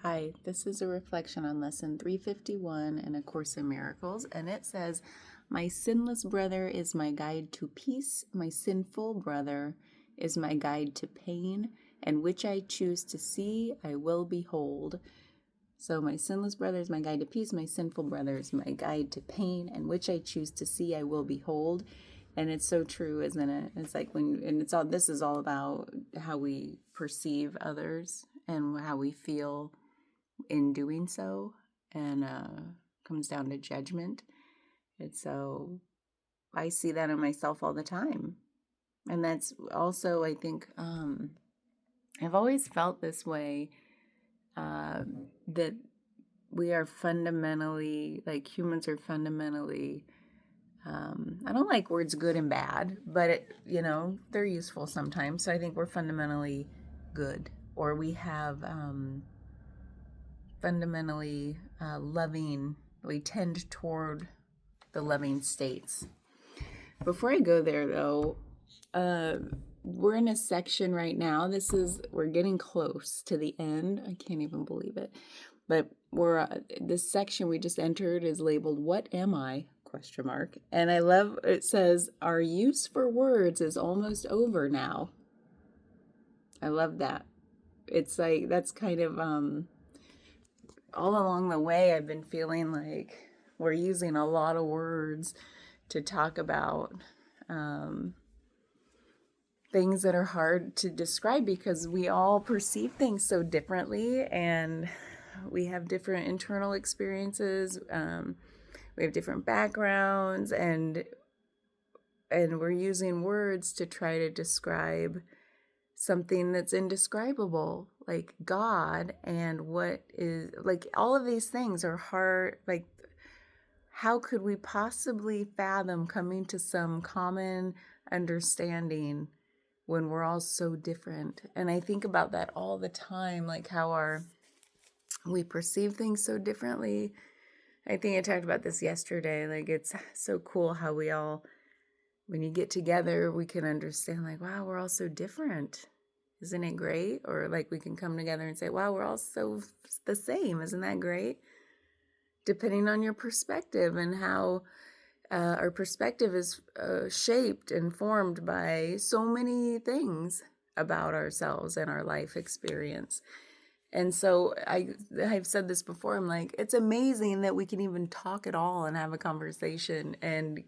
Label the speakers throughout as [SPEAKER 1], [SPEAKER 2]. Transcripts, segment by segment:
[SPEAKER 1] Hi, this is a reflection on lesson 351 in A Course in Miracles, and it says, "My sinless brother is my guide to peace, my sinful brother is my guide to pain, and which I choose to see, I will behold." So, my sinless brother is my guide to peace, my sinful brother is my guide to pain, and which I choose to see, I will behold. And it's so true, isn't it? It's like and it's all, this is all about how we perceive others and how we feel in doing so, and comes down to judgment. And so I see that in myself all the time. And that's also, I think, I've always felt this way, that we are fundamentally, like humans are fundamentally, I don't like words good and bad, but they're useful sometimes. So I think we're fundamentally good, or we have fundamentally loving, we tend toward the loving states. Before I go there, though, we're in a section right now. We're getting close to the end. I can't even believe it. But this section we just entered is labeled "What Am I?" question mark. And I love it says our use for words is almost over now. I love that. It's like that's kind of all along the way, I've been feeling like we're using a lot of words to talk about things that are hard to describe because we all perceive things so differently, and we have different internal experiences. We have different backgrounds, and we're using words to try to describe something that's indescribable, like God, and what is, like, all of these things are hard. Like, how could we possibly fathom coming to some common understanding when we're all so different? And I think about that all the time, like how we perceive things so differently. I think I talked about this yesterday. Like, it's so cool how we all, when you get together, we can understand, like, wow, we're all so different. Isn't it great? Or like we can come together and say, wow, we're all so the same. Isn't that great? Depending on your perspective, and how our perspective is shaped and formed by so many things about ourselves and our life experience. And so I've said this before. I'm like, it's amazing that we can even talk at all and have a conversation and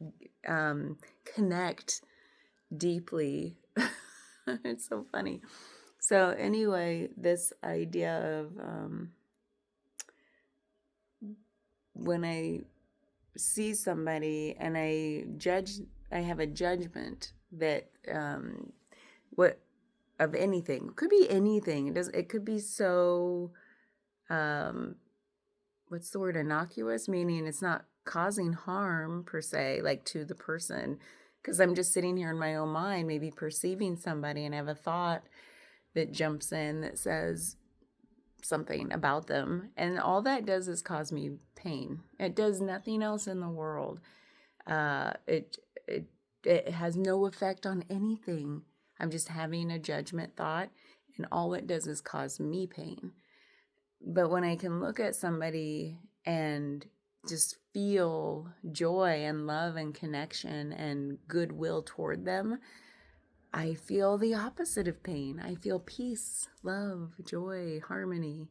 [SPEAKER 1] connect deeply. It's so funny. So anyway, this idea of when I see somebody and I have a judgment that what of anything. It could be anything. It could be so what's the word, innocuous, meaning it's not causing harm per se, like to the person, because I'm just sitting here in my own mind, maybe perceiving somebody, and I have a thought that jumps in that says something about them, and all that does is cause me pain. It does nothing else in the world. It has no effect on anything. I'm just having a judgment thought, and all it does is cause me pain. But when I can look at somebody and just feel joy and love and connection and goodwill toward them, I feel the opposite of pain. I feel peace, love, joy, harmony.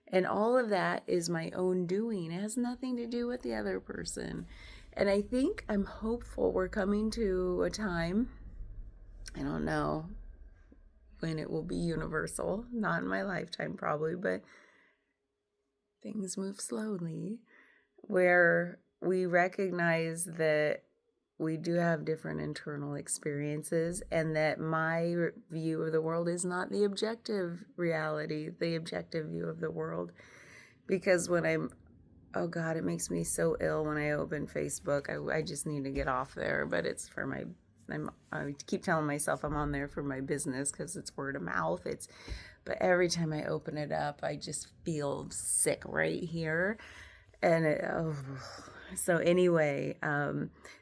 [SPEAKER 1] And all of that is my own doing. It has nothing to do with the other person. And I think I'm hopeful we're coming to a time, I don't know when it will be universal, not in my lifetime probably, but things move slowly, where we recognize that we do have different internal experiences, and that my view of the world is not the objective reality, the objective view of the world. Because oh God, it makes me so ill when I open Facebook. I just need to get off there, but it's for I keep telling myself I'm on there for my business because it's word of mouth. But every time I open it up, I just feel sick right here. And so anyway,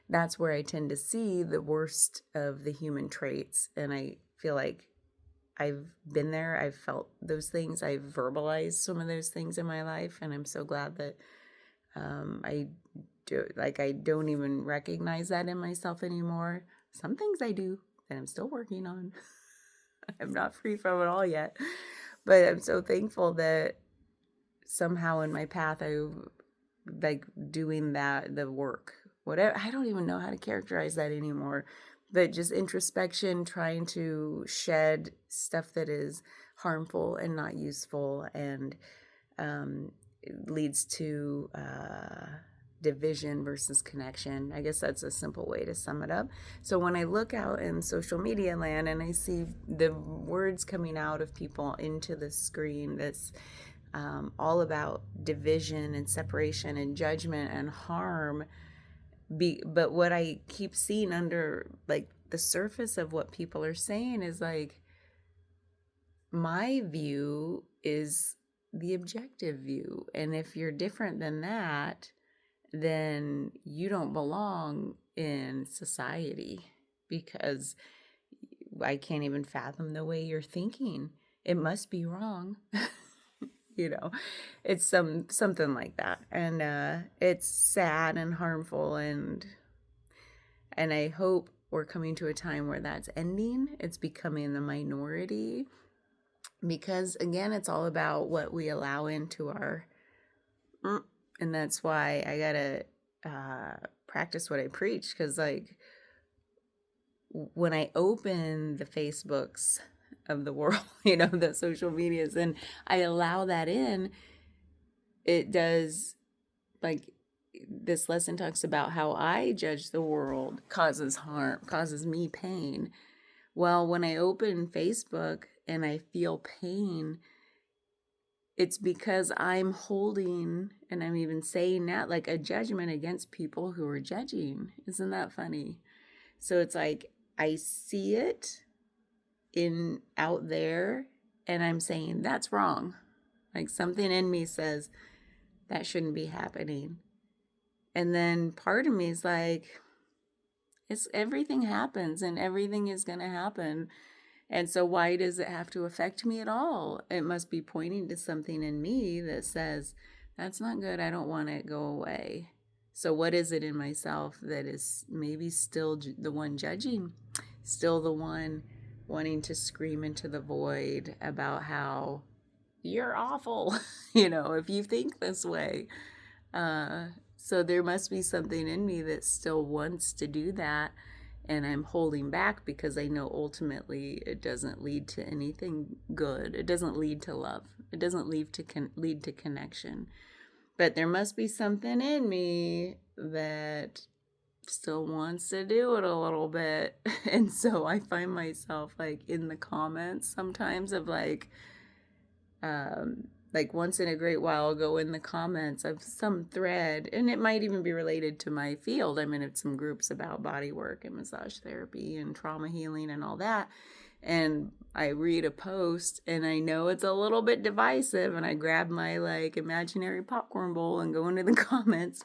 [SPEAKER 1] that's where I tend to see the worst of the human traits. And I feel like I've been there. I've felt those things. I've verbalized some of those things in my life, and I'm so glad that I do. Like, I don't even recognize that in myself anymore. Some things I do that I'm still working on. I'm not free from it all yet, but I'm so thankful that somehow in my path I like doing the work. Whatever, I don't even know how to characterize that anymore, but just introspection, trying to shed stuff that is harmful and not useful, and it leads to division versus connection. I guess that's a simple way to sum it up. So when I look out in social media land and I see the words coming out of people into the screen that's all about division and separation and judgment and harm, but what I keep seeing under like the surface of what people are saying is like, my view is the objective view, and if you're different than that, then you don't belong in society, because I can't even fathom the way you're thinking. It must be wrong. You know, it's something like that, and it's sad and harmful, and I hope we're coming to a time where that's ending. It's becoming the minority, because again, it's all about what we allow into our, and that's why I gotta practice what I preach, because like when I open the Facebooks of the world, the social medias, and I allow that in, it does, like, this lesson talks about how I judge the world causes harm, causes me pain. Well, when I open Facebook and I feel pain, it's because I'm holding, and I'm even saying that, like, a judgment against people who are judging. Isn't that funny? So it's like I see it out there, and I'm saying that's wrong. Like, something in me says that shouldn't be happening. And then part of me is like, everything happens and everything is going to happen. And so why does it have to affect me at all? It must be pointing to something in me that says, that's not good. I don't want it. Go away. So what is it in myself that is maybe still the one judging, still the one wanting to scream into the void about how you're awful, if you think this way. So there must be something in me that still wants to do that, and I'm holding back because I know ultimately it doesn't lead to anything good. It doesn't lead to love. It doesn't lead to connection. But there must be something in me that still wants to do it a little bit. And so I find myself like in the comments sometimes of like once in a great while, I'll go in the comments of some thread, and it might even be related to my field. I'm in some groups about body work and massage therapy and trauma healing and all that. And I read a post and I know it's a little bit divisive, and I grab my like imaginary popcorn bowl and go into the comments.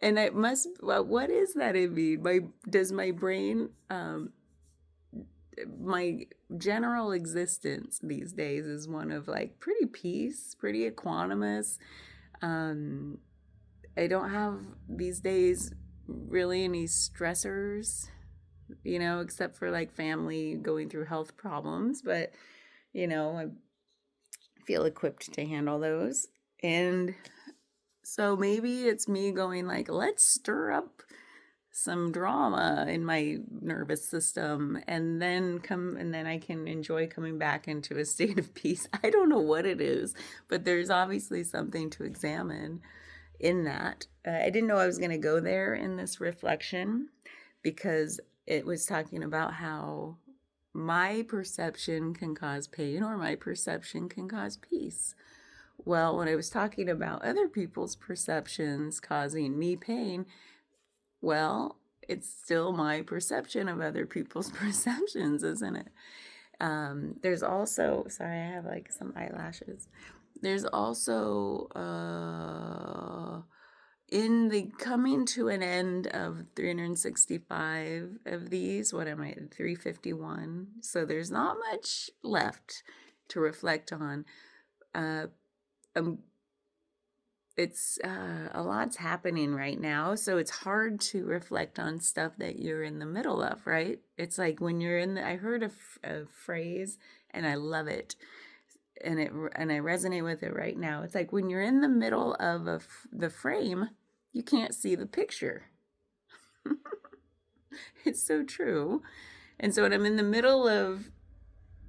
[SPEAKER 1] And what is that in me? Does my brain, my general existence these days is one of like pretty peace, pretty equanimous. I don't have these days really any stressors, except for like family going through health problems, but I feel equipped to handle those. And so maybe it's me going like, let's stir up some drama in my nervous system, and then I can enjoy coming back into a state of peace. I don't know what it is, but there's obviously something to examine in that. I didn't know I was going to go there in this reflection, because it was talking about how my perception can cause pain or my perception can cause peace. Well, when I was talking about other people's perceptions causing me pain, well, it's still my perception of other people's perceptions, isn't it? There's also, sorry, I have like some eyelashes. There's also in the coming to an end of 365 of these, what am I, 351? So there's not much left to reflect on. Um, it's a lot's happening right now, so it's hard to reflect on stuff that you're in the middle of, right? It's like when you're in the, I heard a phrase and I love it, and I resonate with it right now. It's like when you're in the middle of the frame, you can't see the picture. It's so true. And so when I'm in the middle of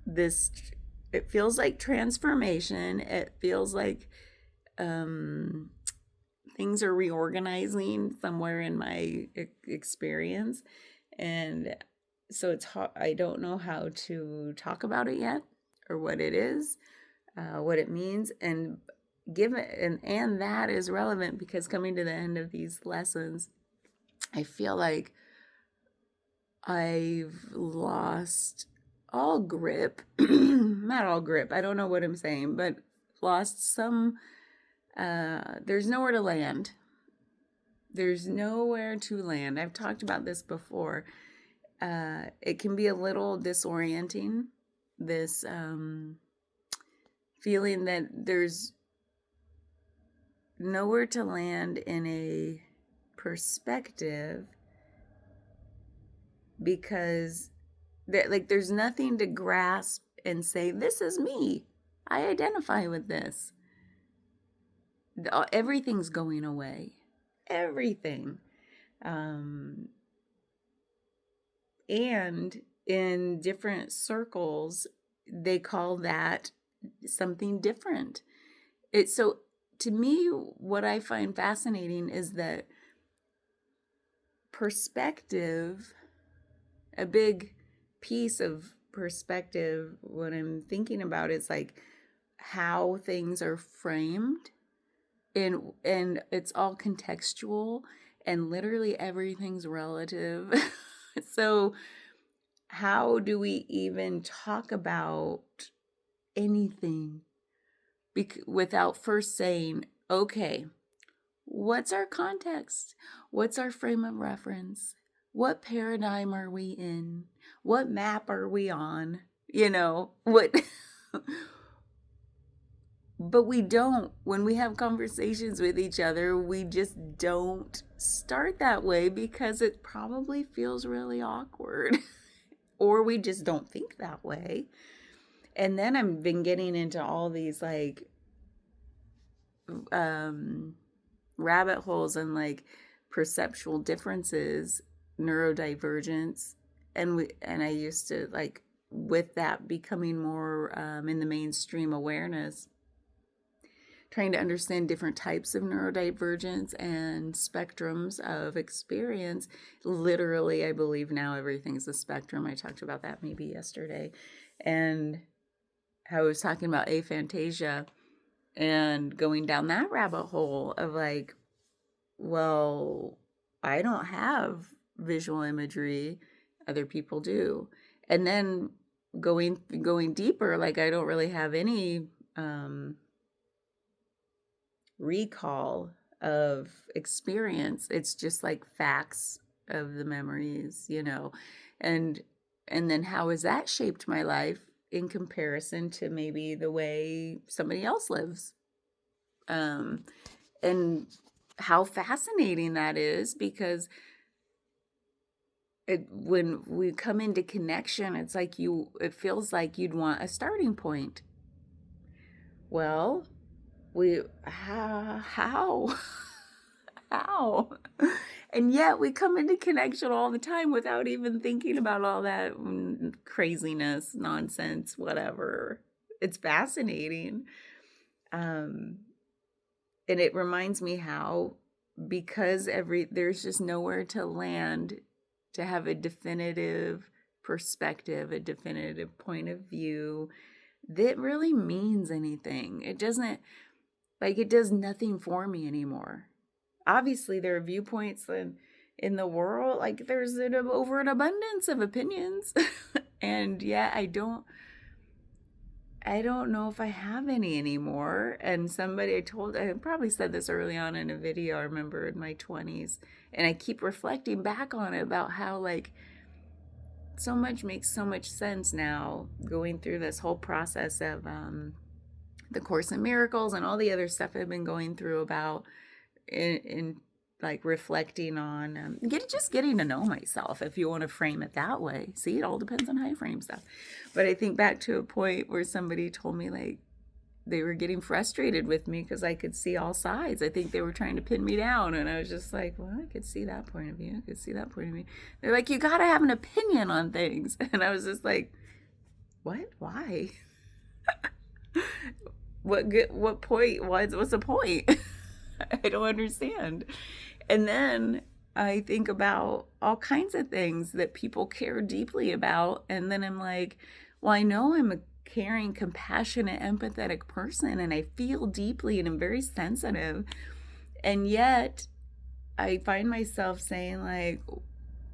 [SPEAKER 1] this, it feels like transformation. It feels like things are reorganizing somewhere in my experience. And so it's hard. I don't know how to talk about it yet, or what it is, what it means. And and that is relevant because coming to the end of these lessons, I feel like I've lost all grip. Not all grip. I don't know what I'm saying, but lost some. There's nowhere to land. There's nowhere to land. I've talked about this before. It can be a little disorienting, this feeling that there's nowhere to land in a perspective, because there's nothing to grasp and say, this is me. I identify with this. Everything's going away. Everything. And in different circles, they call that something different. So to me, what I find fascinating is that perspective, a big piece of perspective, what I'm thinking about is like how things are framed, and it's all contextual, and literally everything's relative. So how do we even talk about anything without first saying, okay, what's our context? What's our frame of reference? What paradigm are we in? What map are we on? What? But we don't. When we have conversations with each other, we just don't start that way because it probably feels really awkward. Or we just don't think that way. And then I've been getting into all these like rabbit holes and like perceptual differences, neurodivergence, and I used to, like, with that becoming more in the mainstream awareness, trying to understand different types of neurodivergence and spectrums of experience. Literally, I believe now everything's a spectrum. I talked about that maybe yesterday, and I was talking about aphantasia and going down that rabbit hole of like, well, I don't have visual imagery, other people do. And then going deeper, like I don't really have any recall of experience. It's just like facts of the memories, and then how has that shaped my life in comparison to maybe the way somebody else lives, and how fascinating that is, because when we come into connection, it's like it feels like you'd want a starting point. Well, how how, and yet we come into connection all the time without even thinking about all that craziness, nonsense, whatever. It's fascinating. And it reminds me how, because there's just nowhere to land to have a definitive perspective, a definitive point of view that really means anything. It doesn't, like, it does nothing for me anymore. Obviously, there are viewpoints in the world, like there's over an abundance of opinions. And yet I don't I don't know if I have any anymore. And somebody I probably said this early on in a video, I remember in my 20s. And I keep reflecting back on it about how, like, so much makes so much sense now going through this whole process of the Course in Miracles and all the other stuff I've been going through about in like reflecting on just getting to know myself, if you want to frame it that way. See, it all depends on how you frame stuff. But I think back to a point where somebody told me, like, they were getting frustrated with me because I could see all sides. I think they were trying to pin me down, and I was just like, well, I could see that point of view, I could see that point of view. They're like, you gotta have an opinion on things. And I was just like, what? Why? What point? What's the point? I don't understand. And then I think about all kinds of things that people care deeply about. And then I'm like, well, I know I'm a caring, compassionate, empathetic person, and I feel deeply and I'm very sensitive. And yet I find myself saying, like,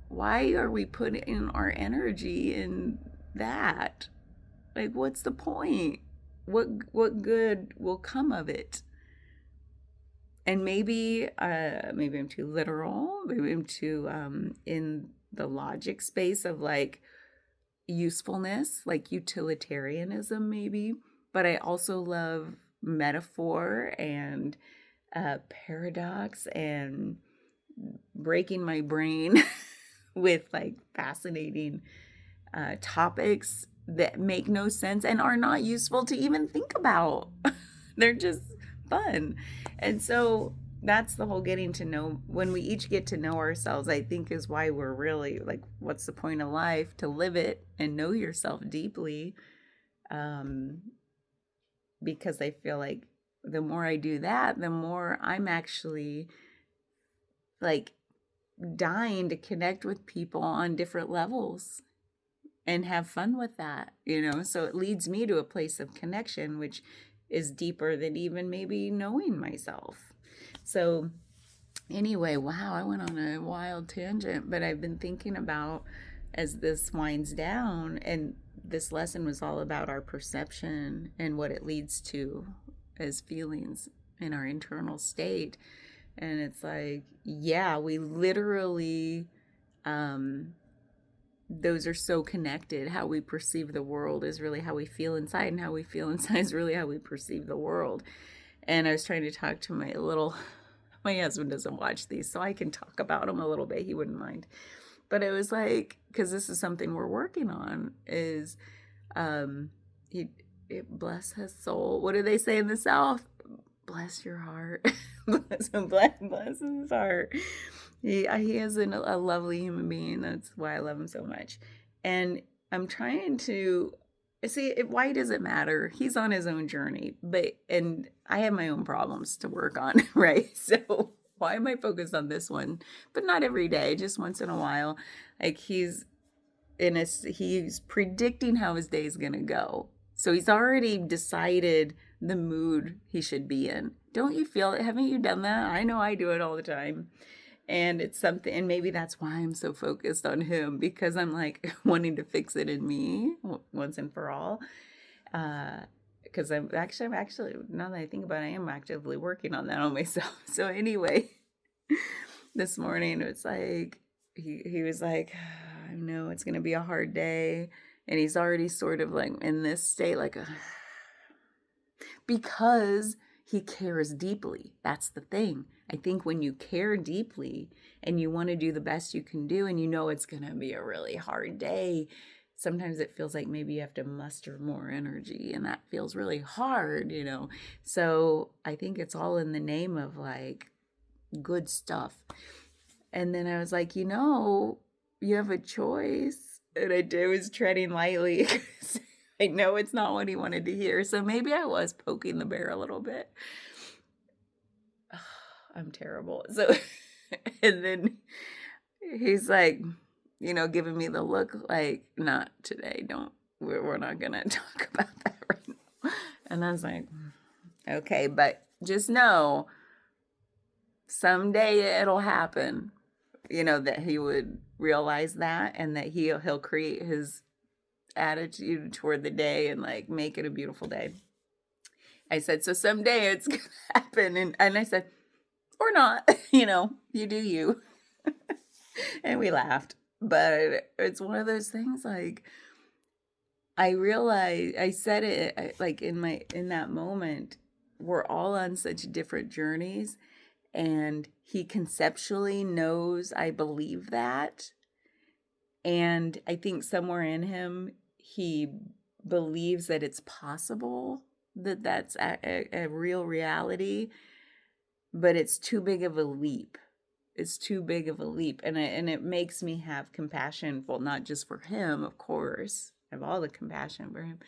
[SPEAKER 1] why are we putting our energy in that? Like, what's the point? What good will come of it? And maybe I'm too literal. Maybe I'm too in the logic space of, like, usefulness, like utilitarianism, maybe. But I also love metaphor and paradox and breaking my brain with, like, fascinating topics that make no sense and are not useful to even think about. They're just fun. And so that's the whole getting to know. When we each get to know ourselves, I think is why we're really, like, what's the point of life? To live it and know yourself deeply. Because I feel like the more I do that, the more I'm actually, like, dying to connect with people on different levels and have fun with that, So it leads me to a place of connection, which is deeper than even maybe knowing myself. So anyway, wow, I went on a wild tangent, but I've been thinking about, as this winds down, and this lesson was all about our perception and what it leads to as feelings in our internal state. And it's like, yeah, we literally, those are so connected. How we perceive the world is really how we feel inside, and how we feel inside is really how we perceive the world. And I was trying to talk to my husband doesn't watch these, so I can talk about him a little bit. He wouldn't mind. But it was like, because this is something we're working on, is bless his soul. What do they say in the South? Bless your heart. bless his heart. He is a lovely human being. That's why I love him so much. And I'm trying to see, why does it matter? He's on his own journey, and I have my own problems to work on, right? So why am I focused on this one? But not every day, just once in a while. Like, he's predicting how his day is gonna go. So he's already decided the mood he should be in. Don't you feel it? Haven't you done that? I know I do it all the time. And it's something, and maybe that's why I'm so focused on him, because I'm, like, wanting to fix it in me once and for all. Because I'm actually, now that I think about it, I am actively working on that on myself. So anyway, this morning it's like, he was like, I know it's going to be a hard day. And he's already sort of, like, in this state, like, because he cares deeply. That's the thing. I think when you care deeply and you want to do the best you can do, and you know it's going to be a really hard day, sometimes it feels like maybe you have to muster more energy, and that feels really hard, So I think it's all in the name of, like, good stuff. And then I was like, you have a choice. And I was treading lightly. I know it's not what he wanted to hear. So maybe I was poking the bear a little bit. I'm terrible. So, and then he's like, giving me the look like, not today. We're not going to talk about that right now. And I was like, okay, but just know someday it'll happen, that he would realize that, and that he'll create his attitude toward the day and like make it a beautiful day. I said, so someday it's going to happen. And I said, or not, you do you. And we laughed. But it's one of those things like, I realized, I said it like in that moment, we're all on such different journeys, and he conceptually knows I believe that. And I think somewhere in him, he believes that it's possible that that's a real reality, but it's too big of a leap. It's too big of a leap. And it makes me have compassion, well, not just for him, of course. I have all the compassion for him,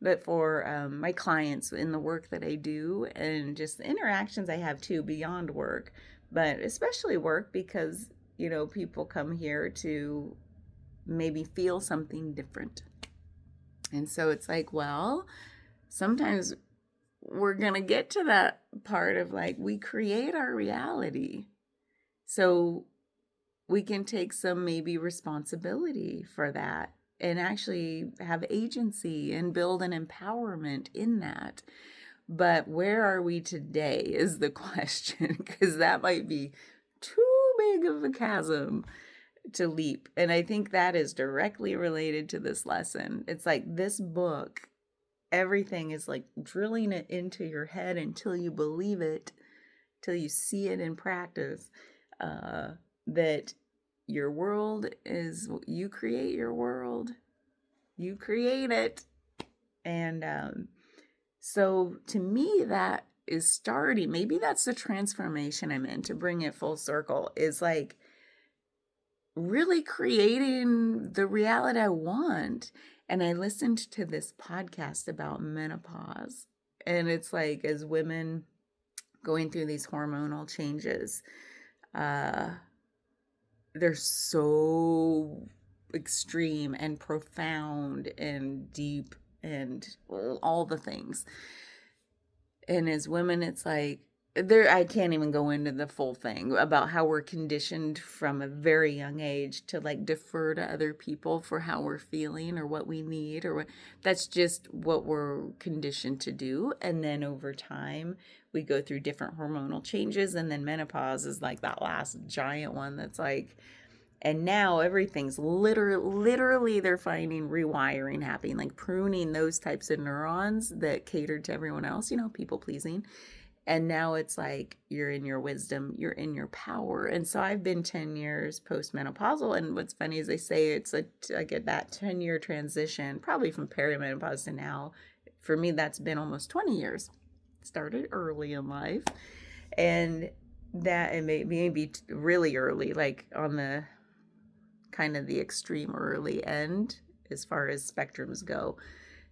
[SPEAKER 1] but for my clients in the work that I do, and just the interactions I have too beyond work, but especially work, because, people come here to maybe feel something different. And so it's like, well, sometimes we're going to get to that part of like, we create our reality. So we can take some maybe responsibility for that and actually have agency and build an empowerment in that. But where are we today is the question, because that might be too big of a chasm to leap. And I think that is directly related to this lesson. It's like this book, everything is like drilling it into your head until you believe it, till you see it in practice, that your world is, you create your world, you create it. And so to me, that is starting, maybe that's the transformation I'm in, to bring it full circle, is like really creating the reality I want. And I listened to this podcast about menopause, and it's like, as women going through these hormonal changes, they're so extreme and profound and deep and all the things. And as women, it's like, I can't even go into the full thing about how we're conditioned from a very young age to like defer to other people for how we're feeling or what we need, or that's just what we're conditioned to do. And then over time, we go through different hormonal changes, and then menopause is like that last giant one that's like, and now everything's literally they're finding rewiring happening, like pruning those types of neurons that catered to everyone else, people pleasing. And now it's like, you're in your wisdom, you're in your power. And so I've been 10 years postmenopausal. And what's funny is they say it's like that 10-year transition, probably from perimenopause to now. For me, that's been almost 20 years. Started early in life. And that, and maybe really early, like on the kind of the extreme early end as far as spectrums go,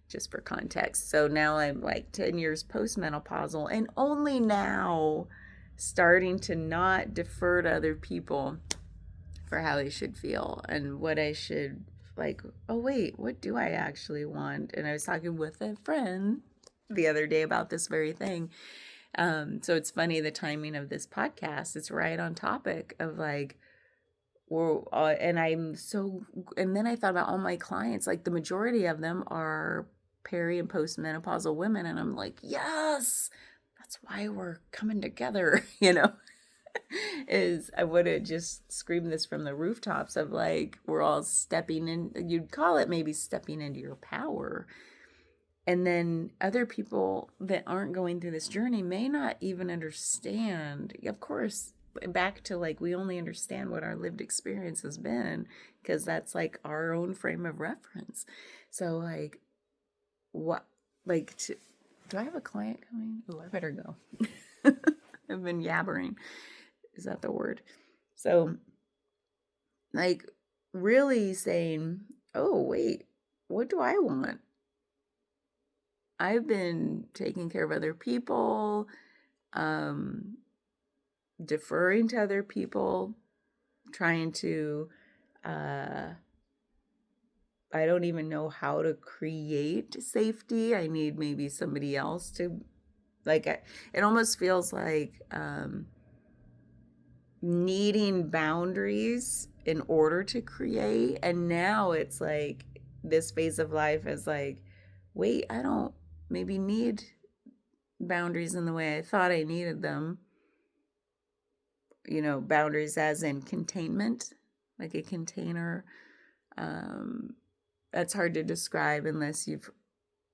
[SPEAKER 1] just for context. So now I'm like 10 years postmenopausal, and only now starting to not defer to other people for how I should feel and what I should, like, oh wait, what do I actually want? And I was talking with a friend the other day about this very thing. So it's funny, the timing of this podcast, it's right on topic of like, and then I thought about all my clients, like the majority of them are peri and postmenopausal women, and I'm like, yes, that's why we're coming together, is I would have just screamed this from the rooftops of like, we're all stepping in, you'd call it maybe stepping into your power. And then other people that aren't going through this journey may not even understand. Of course, back to like, we only understand what our lived experience has been, because that's like our own frame of reference. So like, what, like, do I have a client coming? Oh, I better go. I've been yabbering. Is that the word? So like really saying, oh wait, what do I want? I've been taking care of other people, deferring to other people, trying to, I don't even know how to create safety. I need maybe somebody else to, like, it almost feels like needing boundaries in order to create. And now it's like this phase of life as like, wait, I don't maybe need boundaries in the way I thought I needed them. Boundaries as in containment, like a container. That's hard to describe unless you've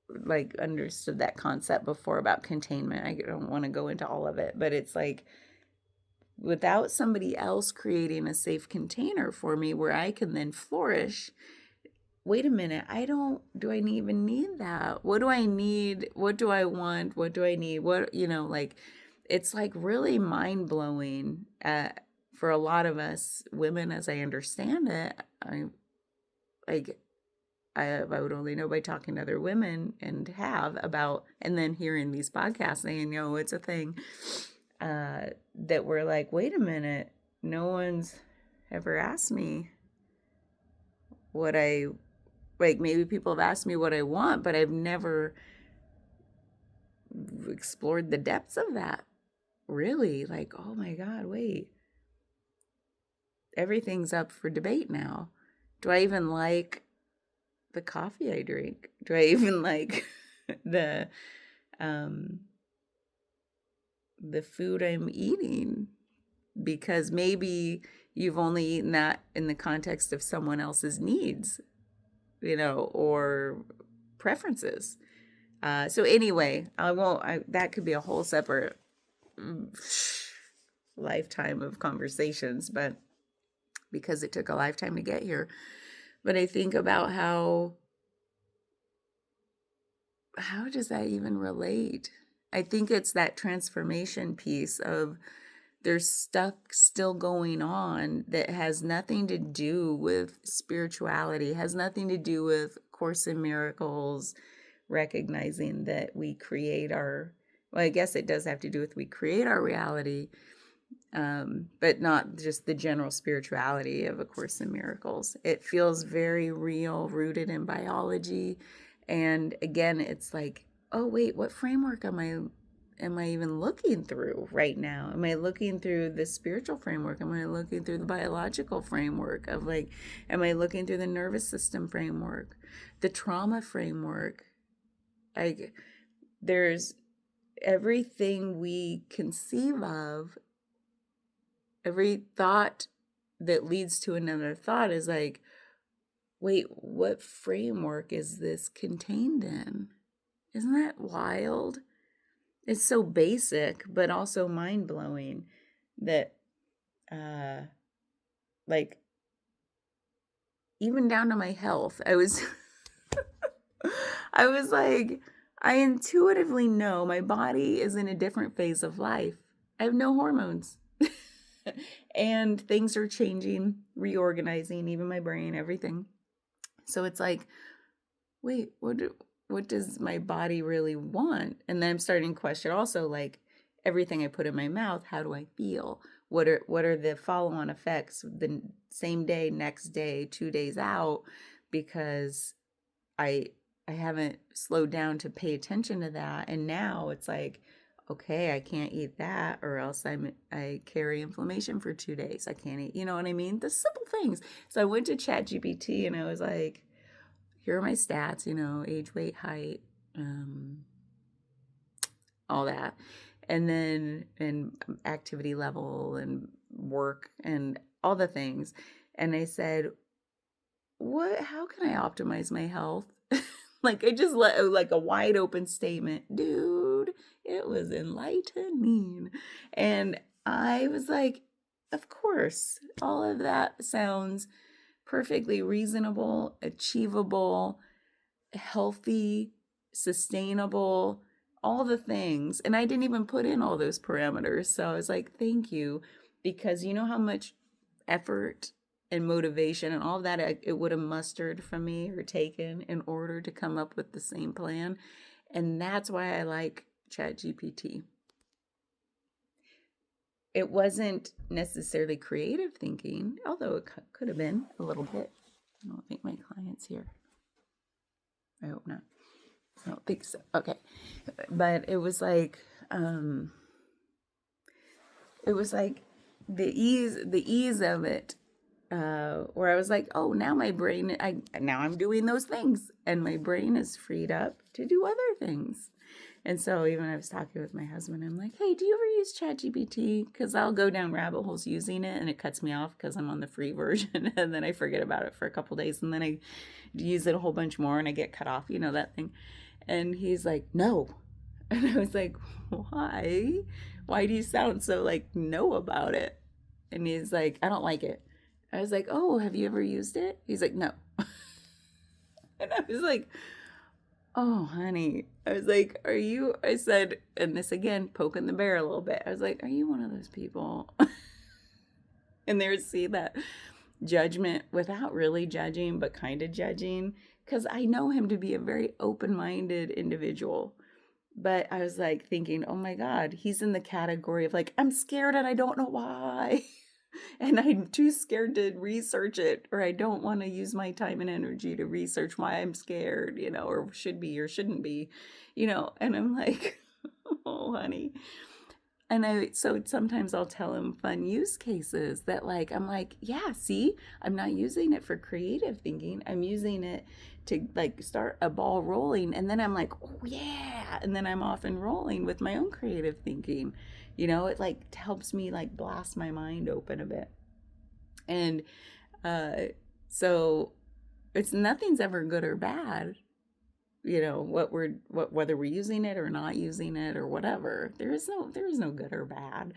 [SPEAKER 1] like understood that concept before about containment. I don't want to go into all of it, but it's like without somebody else creating a safe container for me where I can then flourish. Wait a minute, do I even need that? What do I need? What do I want? What do I need? Like, it's like really mind blowing for a lot of us women, as I understand it. I would only know by talking to other women and then hearing these podcasts saying, it's a thing, that we're like, wait a minute, no one's ever asked me what maybe people have asked me what I want, but I've never explored the depths of that. Really, like, oh my God, wait. Everything's up for debate now. Do I even like the coffee I drink? Do I even like the food I'm eating? Because maybe you've only eaten that in the context of someone else's needs, or preferences. So anyway, that could be a whole separate lifetime of conversations, but because it took a lifetime to get here. But I think about how does that even relate? I think it's that transformation piece of there's stuff still going on that has nothing to do with spirituality, has nothing to do with Course in Miracles, recognizing that we create I guess it does have to do with we create our reality, but not just the general spirituality of A Course in Miracles. It feels very real, rooted in biology. And again, it's like, oh, wait, what framework am I even looking through right now? Am I looking through the spiritual framework? Am I looking through the biological framework of am I looking through the nervous system framework, the trauma framework? There's everything we conceive of, every thought that leads to another thought is like, wait, what framework is this contained in? Isn't that wild? It's so basic, but also mind-blowing that, even down to my health, I was like, I intuitively know my body is in a different phase of life. I have no hormones. And things are changing, reorganizing, even my brain, everything. So it's like, wait, what does my body really want? And then I'm starting to question also, like, everything I put in my mouth, how do I feel? What are the follow-on effects the same day, next day, 2 days out? Because I haven't slowed down to pay attention to that. And now it's like, okay, I can't eat that or else I carry inflammation for 2 days. I can't eat, you know what I mean? The simple things. So I went to ChatGPT and I was like, here are my stats, age, weight, height, all that. And then activity level and work and all the things. And I said, how can I optimize my health? Like I just let like a wide open statement, dude, it was enlightening. And I was like, of course, all of that sounds perfectly reasonable, achievable, healthy, sustainable, all the things. And I didn't even put in all those parameters. So I was like, thank you. Because you know how much effort and motivation and all of that it would have mustered from me or taken in order to come up with the same plan. And that's why I like ChatGPT. It wasn't necessarily creative thinking, although it could have been a little bit. I don't think my client's here. I hope not. I don't think so. Okay. But it was like the ease of it where I was like, oh, now my brain, now I'm doing those things, and my brain is freed up to do other things. And so even I was talking with my husband, I'm like, hey, do you ever use ChatGPT? Because I'll go down rabbit holes using it, and it cuts me off because I'm on the free version, and then I forget about it for a couple days, and then I use it a whole bunch more, and I get cut off, that thing. And he's like, no. And I was like, why? Why do you sound so like no about it? And he's like, I don't like it. I was like, oh, have you ever used it? He's like, no. And I was like, oh, honey. I was like, I said, and this again, poking the bear a little bit. I was like, are you one of those people? And there, see that judgment without really judging, but kind of judging. Because I know him to be a very open-minded individual. But I was like thinking, oh my God, he's in the category of like, I'm scared and I don't know why. And I'm too scared to research it, or I don't want to use my time and energy to research why I'm scared, or should be or shouldn't be, and I'm like, oh, honey. And so sometimes I'll tell him fun use cases that I'm like, yeah, see, I'm not using it for creative thinking. I'm using it to start a ball rolling. And then I'm like, oh yeah. And then I'm off and rolling with my own creative thinking. It helps me blast my mind open a bit. And so nothing's ever good or bad. Whether we're using it or not using it or whatever. There is no good or bad.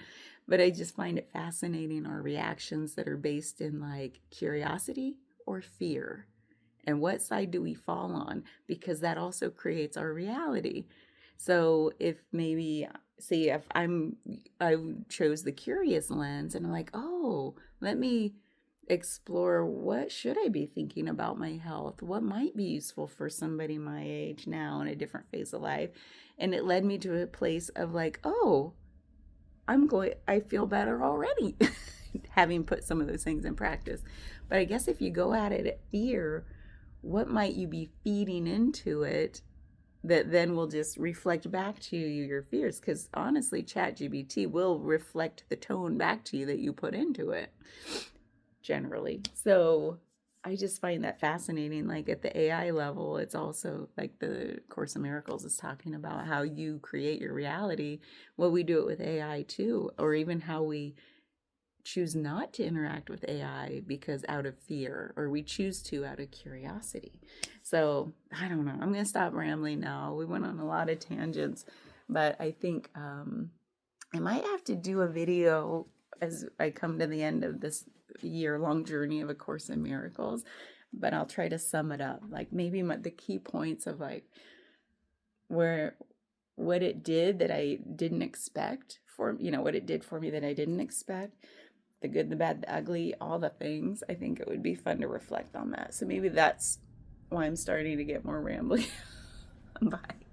[SPEAKER 1] But I just find it fascinating, our reactions that are based in curiosity or fear. And what side do we fall on? Because that also creates our reality. So if maybe, say, if I chose the curious lens and I'm like, oh, let me explore what should I be thinking about my health? What might be useful for somebody my age now in a different phase of life? And it led me to a place of oh, I feel better already having put some of those things in practice. But I guess if you go at it at fear, what might you be feeding into it that then will just reflect back to you your fears? Because honestly, ChatGPT will reflect the tone back to you that you put into it generally. So I just find that fascinating. At the AI level, it's also the Course in Miracles is talking about how you create your reality. Well, we do it with AI too, or even how we choose not to interact with AI because out of fear, or we choose to out of curiosity. So I don't know. I'm going to stop rambling now. We went on a lot of tangents, but I think I might have to do a video as I come to the end of this year-long journey of A Course in Miracles, but I'll try to sum it up. Maybe the key points of what it did that I didn't expect what it did for me that I didn't expect, the good, the bad, the ugly, all the things. I think it would be fun to reflect on that. So maybe that's why I'm starting to get more rambling. Bye.